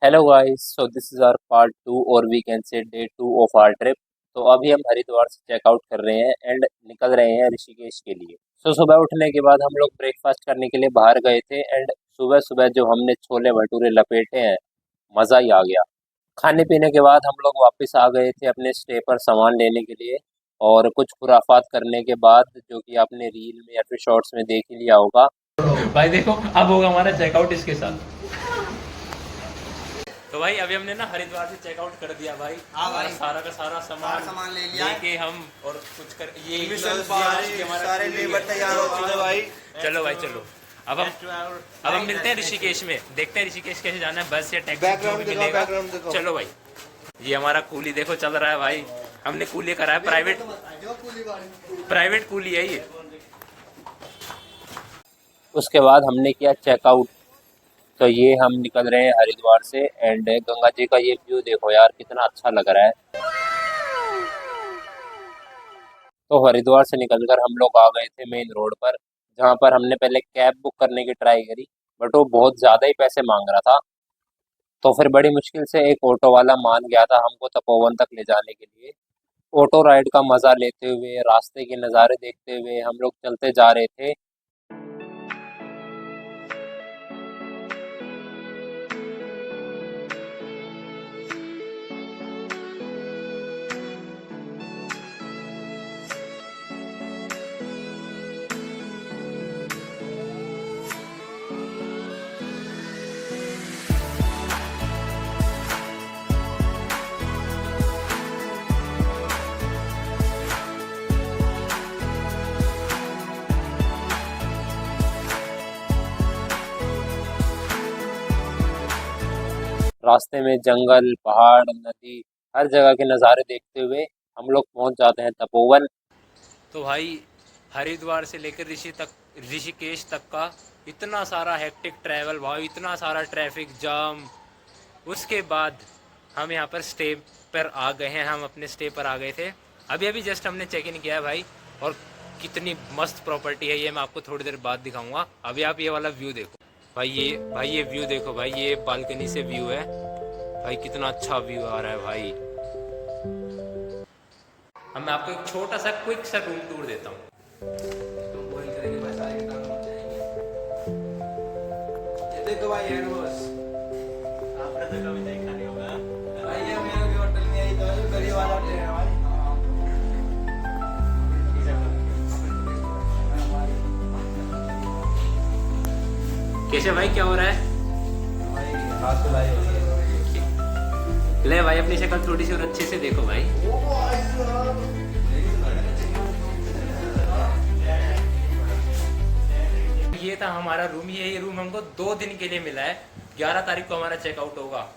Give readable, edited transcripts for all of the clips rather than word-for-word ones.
Hello guys, so this is our part two और we can say day two of our trip. तो अभी हम हरिद्वार से checkout कर रहे हैं एंड निकल रहे हैं ऋषिकेश के लिए। सो सुबह उठने के बाद हम लोग ब्रेकफास्ट करने के लिए बाहर गए थे एंड सुबह सुबह जो हमने छोले भटूरे लपेटे हैं, मज़ा ही आ गया। खाने पीने के बाद हम लोग वापस आ गए थे अपने स्टे पर सामान लेने के लिए। और कुछ खुराफात करने के बाद, जो कि आपने रील में या फिर शॉर्ट्स में देख ही लिया होगा। भाई देखो अब होगा हमारा चेकआउट इसके साथ। तो भाई अभी हमने ना हरिद्वार से चेकआउट कर दिया भाई। हाँ भाई, सारा का सारा सामान ले लिया लेके हम और कुछ कर ये मिशन हमारा सारे लेबर तैयार हो चुके भाई। चलो भाई चलो। अब हम मिलते हैं ऋषिकेश में, देखते हैं ऋषिकेश कैसे जाना है, बस या टैक्सी जो भी मिलेगा। बैकग्राउंड देखो। चलो भाई, ये हमारा कूली देखो चल रहा है भाई। हमने कूली करा है, प्राइवेट कूली है ये। उसके बाद हमने किया चेकआउट। तो ये हम निकल रहे हैं हरिद्वार से एंड गंगा जी का ये व्यू देखो यार, कितना अच्छा लग रहा है। तो हरिद्वार से निकलकर हम लोग आ गए थे मेन रोड पर, जहाँ पर हमने पहले कैब बुक करने की ट्राई करी, बट वो बहुत ज़्यादा ही पैसे मांग रहा था। तो फिर बड़ी मुश्किल से एक ऑटो वाला मान गया था हमको तपोवन तक ले जाने के लिए। ऑटो राइड का मज़ा लेते हुए, रास्ते के नज़ारे देखते हुए हम लोग चलते जा रहे थे। रास्ते में जंगल, पहाड़, नदी, हर जगह के नज़ारे देखते हुए हम लोग पहुंच जाते हैं तपोवन। तो भाई हरिद्वार से लेकर ऋषिकेश तक का इतना सारा हेक्टिक ट्रैवल भाई, इतना सारा ट्रैफिक जाम। उसके बाद हम यहाँ पर स्टे पर आ गए हैं, हम अपने स्टे पर आ गए थे। अभी अभी जस्ट हमने चेक इन किया है भाई। और कितनी मस्त प्रॉपर्टी है ये, मैं आपको थोड़ी देर बाद दिखाऊंगा। अभी आप ये वाला व्यू देखो भाई, ये व्यू देखो भाई, ये बालकनी से व्यू है भाई, कितना अच्छा व्यू आ रहा है भाई। अब मैं आपको एक छोटा सा क्विक सा रूम टूर देता हूँ। तो बोल करेंगे भाई, सारे के काम हो जाएंगे। ये देखो भाई, हैंड वॉश। आपने तो कभी देखा नहीं होगा भाई, ये मेरे के होटल में आई तो गरीब वाला होटल है भाई। कैसे भाई, क्या हो रहा है? भाई हाथ धुलाई हो रही है। ले भाई अपनी शक्ल थोड़ी सी और अच्छे से देखो भाई। ये था हमारा रूम। ये रूम हमको 2 दिन के लिए मिला है। 11 तारीख को हमारा चेकआउट होगा।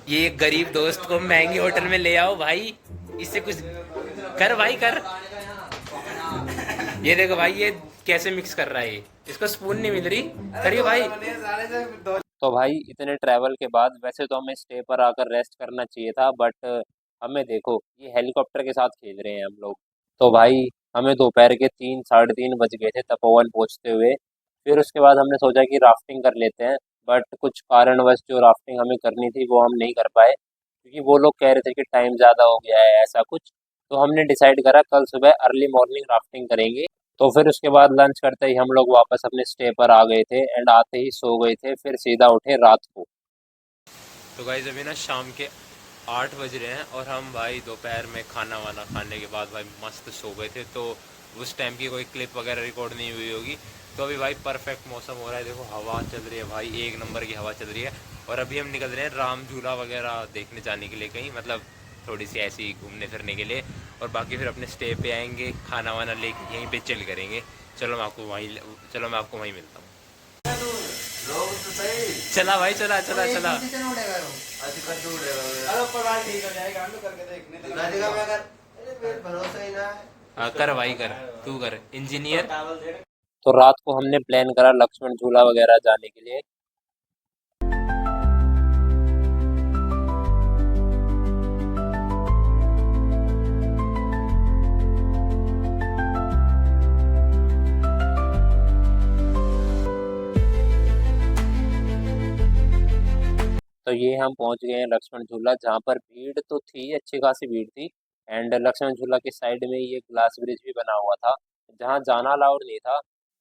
ये गरीब दोस्त को महंगे होटल में ले आओ भाई, इससे कुछ कर भाई कर। ये देखो भाई, ये कैसे मिक्स कर रहा है ये, इसको स्पून नहीं मिल रही। करिए भाई। तो भाई इतने ट्रैवल के बाद वैसे तो हमें स्टे पर आकर रेस्ट करना चाहिए था, बट हमें देखो ये हेलीकॉप्टर के साथ खेल रहे हैं हम लोग। तो भाई हमें दोपहर के 3 साढ़े 3 बज गए थे तपोवन पहुंचते हुए। फिर उसके बाद हमने सोचा कि राफ्टिंग कर लेते हैं, बट कुछ कारणवश जो राफ्टिंग हमें करनी थी वो हम नहीं कर पाए, क्योंकि वो लोग कह रहे थे कि टाइम ज़्यादा हो गया है ऐसा कुछ। तो हमने डिसाइड करा कल सुबह अर्ली मॉर्निंग राफ्टिंग करेंगे। तो फिर उसके बाद लंच करते ही हम लोग वापस अपने स्टे पर आ गए थे एंड आते ही सो गए थे, फिर सीधा उठे रात को। तो गाइस अभी ना शाम के 8 बज रहे हैं और हम भाई दोपहर में खाना वाना खाने के बाद भाई मस्त सो गए थे। तो उस टाइम की कोई क्लिप वगैरह रिकॉर्ड नहीं हुई होगी। तो अभी भाई परफेक्ट मौसम हो रहा है, देखो हवा चल रही है भाई, 1 नंबर की हवा चल रही है। और अभी हम निकल रहे हैं राम झूला वगैरह देखने जाने के लिए कहीं, मतलब थोड़ी सी ऐसी घूमने फिरने के लिए। और बाकी फिर अपने स्टे पे आएंगे, खाना वाना लेके यहीं पे चिल करेंगे। चलो मैं आपको वहीं मिलता हूँ। चला भाई, चला। अरे पर भाई ठीक हो जाएगा, हम लोग करके देखने दिखा मैं अगर। अरे फिर भरोसा ही ना है। हाँ कर भाई कर, तू कर इंजीनियर। तो रात को हमने प्लान करा लक्ष्मण झूला वगैरह जाने के लिए। तो तो ये हम पहुंच गए हैं लक्ष्मण झूला, जहाँ पर भीड़ तो थी, अच्छी खासी भीड़ थी। एंड लक्ष्मण झूला के साइड में ये ग्लास ब्रिज भी बना हुआ था, जहाँ जाना अलाउड नहीं था।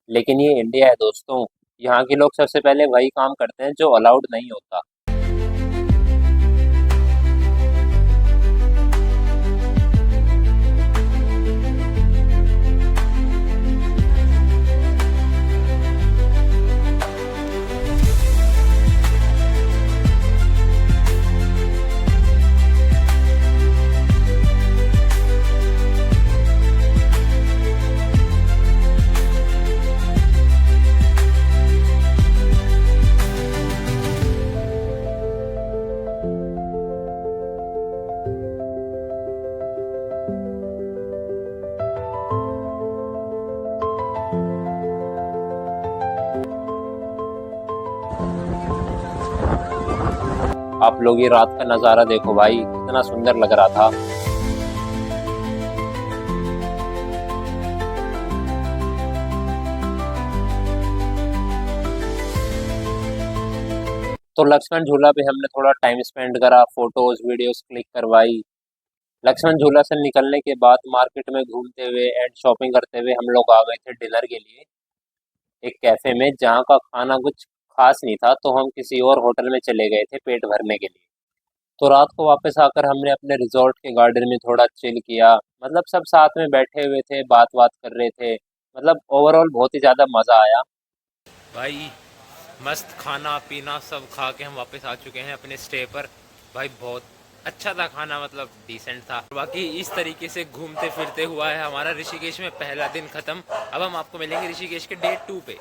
लेकिन ये इंडिया है दोस्तों, यहाँ के लोग सबसे पहले वही काम करते हैं जो अलाउड नहीं होता। आप लोग ये रात का नज़ारा देखो भाई, कितना सुंदर लग रहा था। तो लक्ष्मण झूला पे हमने थोड़ा टाइम स्पेंड करा, फोटोज वीडियोस क्लिक करवाई। लक्ष्मण झूला से निकलने के बाद मार्केट में घूमते हुए एंड शॉपिंग करते हुए हम लोग आ गए थे डिनर के लिए एक कैफे में, जहाँ का खाना कुछ खास नहीं था, तो हम किसी और होटल में चले गए थे पेट भरने के लिए। तो रात को वापस आकर हमने अपने रिजॉर्ट के गार्डन में थोड़ा चिल किया, मतलब सब साथ में बैठे हुए थे, बात बात कर रहे थे। मतलब ओवरऑल बहुत ही ज़्यादा मज़ा आया। भाई मस्त खाना पीना सब खा के हम वापस आ चुके हैं अपने स्टे पर। भाई बहुत अच्छा था खाना, मतलब डिसेंट था। बाकी इस तरीके से घूमते फिरते हुआ है हमारा ऋषिकेश में पहला दिन ख़त्म। अब हम आपको मिलेंगे ऋषिकेश के डे 2 पे।